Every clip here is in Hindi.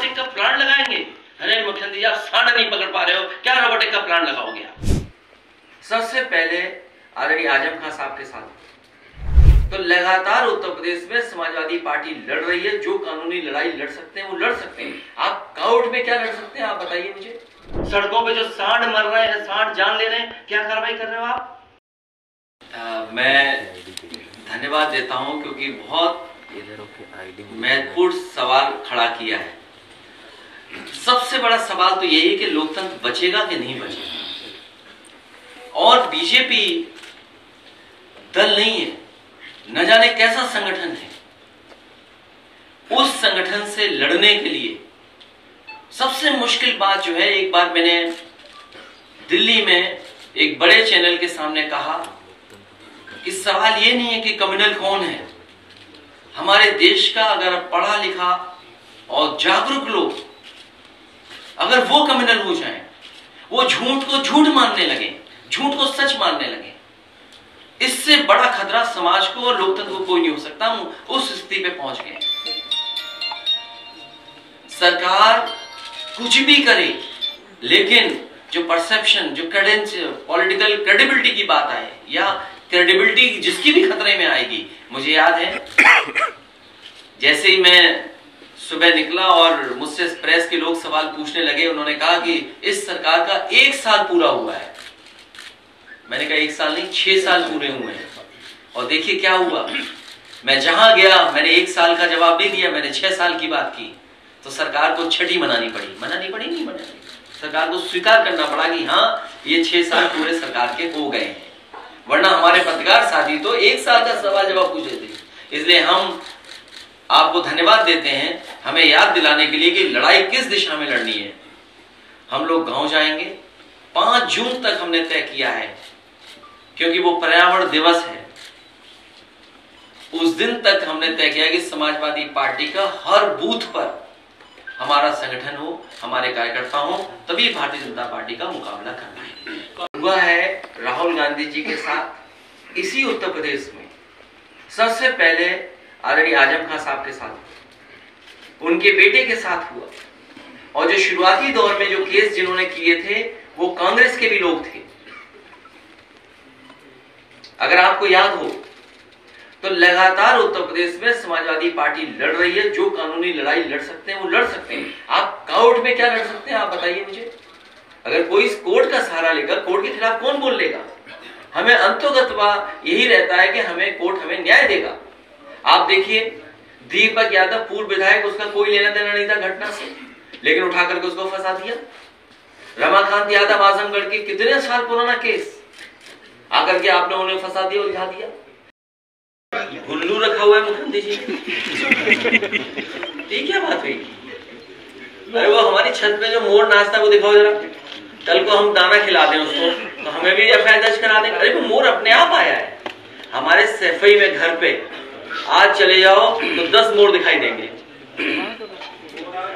रोबोटिक का प्लांट लगाएंगे। अरे मुख्यमंत्री जी, आप सांड नहीं पकड़ पा रहे हो, क्या रोबोटिक का प्लांट लगाओगे आप? सबसे पहले आदरणीय आजम खान साहब के साथ तो लगातार उत्तर प्रदेश में समाजवादी पार्टी लड़ रही है। जो कानूनी लड़ाई लड़ सकते हैं वो लड़ सकते हैं। आप कोर्ट में क्या लड़ सकते हैं, आप बताइए मुझे। सड़कों पे जो सांड मर रहे हैं, सांड जान ले रहे हैं, क्या कार्रवाई कर रहे हो आप? मैं धन्यवाद देता हूं क्योंकि बहुत महत्वपूर्ण सवाल खड़ा किया है। सबसे बड़ा सवाल तो यही है कि लोकतंत्र बचेगा कि नहीं बचेगा। और बीजेपी दल नहीं है, न जाने कैसा संगठन है। उस संगठन से लड़ने के लिए सबसे मुश्किल बात जो है, एक बार मैंने दिल्ली में एक बड़े चैनल के सामने कहा कि सवाल ये नहीं है कि क्रिमिनल कौन है। हमारे देश का अगर पढ़ा लिखा और जागरूक लोग अगर वो क्रिमिनल हो जाएं, वो झूठ को झूठ मानने लगे, झूठ को सच मानने लगे, इससे बड़ा खतरा समाज को और लोकतंत्र को कोई नहीं हो सकता। हम उस स्थिति पे पहुंच गए। सरकार कुछ भी करे, लेकिन जो परसेप्शन, जो पॉलिटिकल क्रेडिबिलिटी की बात आए या क्रेडिबिलिटी जिसकी भी खतरे में आएगी। मुझे याद है जैसे ही मैं सुबह निकला और मुझसे प्रेस के लोग सवाल पूछने लगे, उन्होंने कहा कि इस सरकार का 1 साल पूरा हुआ है। मैंने कहा 1 साल नहीं, 6 साल पूरे हुए हैं। और देखिए क्या हुआ, मैं जहां गया मैंने 1 साल का जवाब नहीं दिया, मैंने 6 साल की बात की। तो सरकार को छठी मनानी पड़ी, सरकार को स्वीकार करना पड़ा कि हाँ, ये 6 साल पूरे सरकार के हो गए हैं। वरना हमारे पत्रकार साथी तो 1 साल का सवाल जवाब पूछे थे। इसलिए हम आपको धन्यवाद देते हैं हमें याद दिलाने के लिए कि लड़ाई किस दिशा में लड़नी है। हम लोग गांव जाएंगे, 5 जून तक हमने तय किया है, क्योंकि वो पर्यावरण दिवस है। उस दिन तक हमने तय किया कि समाजवादी पार्टी का हर बूथ पर हमारा संगठन हो, हमारे कार्यकर्ता हो, तभी भारतीय जनता पार्टी का मुकाबला करना है। हुआ है राहुल गांधी जी के साथ इसी उत्तर प्रदेश में। सबसे पहले आदरणीय आजम खान साहब के साथ, उनके बेटे के साथ हुआ। और जो शुरुआती दौर में जो केस जिन्होंने किए थे वो कांग्रेस के भी लोग थे। अगर आपको याद हो तो लगातार उत्तर प्रदेश में समाजवादी पार्टी लड़ रही है। जो कानूनी लड़ाई लड़ सकते हैं वो लड़ सकते हैं। आप कोर्ट में क्या लड़ सकते हैं, आप बताइए मुझे। अगर कोई कोर्ट का सहारा लेगा, कोर्ट के खिलाफ कौन बोल लेगा? हमें अंतोगतवा यही रहता है कि हमें कोर्ट हमें न्याय देगा। आप देखिए दीपक यादव पूर्व विधायक, उसका कोई लेना देना नहीं था घटना से, लेकिन उठा करके उसको फंसा दिया। रमाकांत यादव आजमगढ़ के कितने साल पुराना केस आकर के आपने उन्हें फंसा दिया, उलझा दिया। उल्लू रखा हुआ है मुख्यमंत्री जी। ठीक क्या बात हुई? अरे वो हमारी छत पे जो मोर नाचता है वो दिखाओ जरा। कल को हम दाना खिला दें उसको तो हमें भी एफआईआर दर्ज करा दें। अरे वो मोर अपने आप आया है हमारे सफाई में घर पे। आज चले जाओ तो 10 मोर दिखाई देंगे।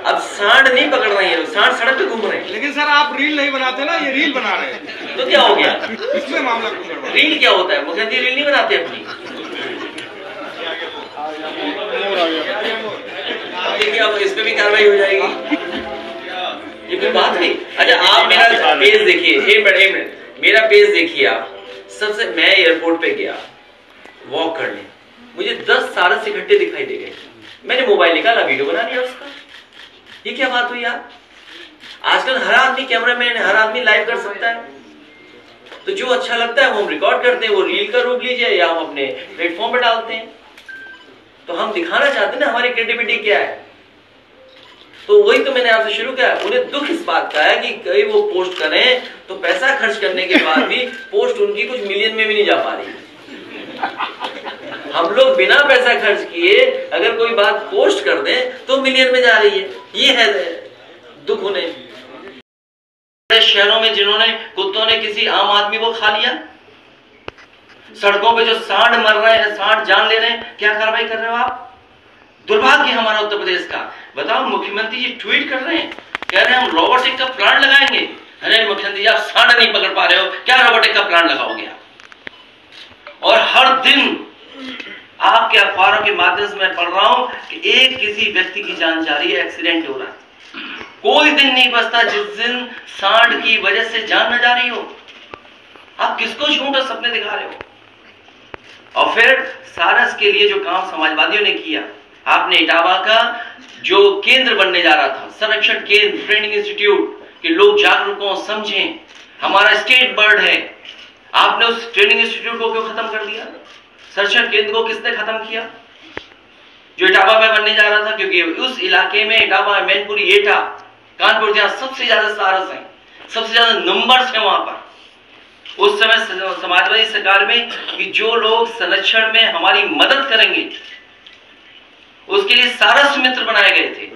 अब सांड नहीं पकड़ रही है, सांड सड़क पे घूम रहे हैं। लेकिन सर आप रील नहीं बनाते ना, ये रील बना रहे हैं। तो क्या हो गया इसमें मामला? रील क्या होता है? मुख्यमंत्री रील नहीं बनाते अपनी। देखिए अब इस पे भी कार्रवाई हो जाएगी। ये कोई बात नहीं। अच्छा आप मेरा पेज देखिए, एक मिनट मेरा पेज देखिए आप। सबसे मैं एयरपोर्ट पे गया वॉक करने, मुझे 10 सारस इकट्ठे दिखाई दे गए। मैंने मोबाइल निकाला, वीडियो बना लिया उसका। ये क्या बात हुई यार? आजकल हर आदमी कैमरामैन, हर आदमी लाइव कर सकता है। तो जो अच्छा लगता है वो हम रिकॉर्ड करते हैं, वो रील का रूप लीजिए या हम अपने प्लेटफॉर्म पर डालते हैं। तो हम दिखाना चाहते हैं ना हमारी क्रिएटिविटी क्या है। तो वही तो मैंने आपसे शुरू किया। उन्हें दुख इस बात का है कि कई वो पोस्ट करें तो पैसा खर्च करने के बाद भी पोस्ट उनकी कुछ मिलियन में भी नहीं जा पा रही। हम लोग बिना पैसा खर्च किए अगर कोई बात पोस्ट कर दें तो मिलियन में जा रही है। ये है दुख उन्हें। शहरों में जिन्होंने कुत्तों ने किसी आम आदमी को खा लिया, सड़कों पे जो सांड मर रहे हैं, सांड जान ले रहे हैं, क्या कार्रवाई कर रहे हो आप? दुर्भाग्य हमारा उत्तर प्रदेश का। बताओ मुख्यमंत्री जी ट्वीट कर रहे हैं, कह रहे हैं हम रोबोटिक का प्लांट लगाएंगे। अरे मुख्यमंत्री जी आप सांड नहीं पकड़ पा रहे हो, क्या रोबोटिक का प्लांट लगाओगे आप? और हर दिन आपके अखबारों के माध्यम से मैं पढ़ रहा हूं कि एक किसी व्यक्ति की जान जा रही है, एक्सीडेंट हो रहा है। कोई दिन नहीं बचता जिस दिन सांड की वजह से जान न जा रही हो। आप किसको झूठ और सपने दिखा रहे हो? और फिर सारस के लिए जो काम समाजवादियों ने किया, आपने इटावा का जो केंद्र बनने जा रहा था, संरक्षण केंद्र, ट्रेनिंग इंस्टीट्यूट, कि लोग जागरूक हो, समझें हमारा स्टेट बर्ड है, आपने उस ट्रेनिंग इंस्टीट्यूट को क्यों खत्म कर दिया? संरक्षण केंद्र को किसने खत्म किया जो इटावा में बनने जा रहा था? क्योंकि उस इलाके में इटावा, मैनपुरी, एटा, कानपुर, जहां सबसे ज्यादा सारस हैं, सबसे ज्यादा नंबर्स हैं वहां पर, उस समय समाजवादी सरकार में कि जो लोग संरक्षण में हमारी मदद करेंगे उसके लिए सारस मित्र बनाए गए थे।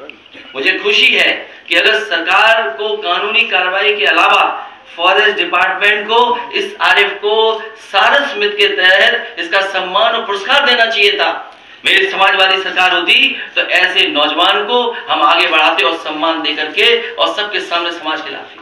मुझे खुशी है कि अगर सरकार को कानूनी कार्रवाई के अलावा फॉरेस्ट डिपार्टमेंट को इस आरएफ को सारस मित्र के तहत इसका सम्मान और पुरस्कार देना चाहिए था। मेरी समाजवादी सरकार होती तो ऐसे नौजवान को हम आगे बढ़ाते और सम्मान दे करके और सबके सामने समाज के खिलाफ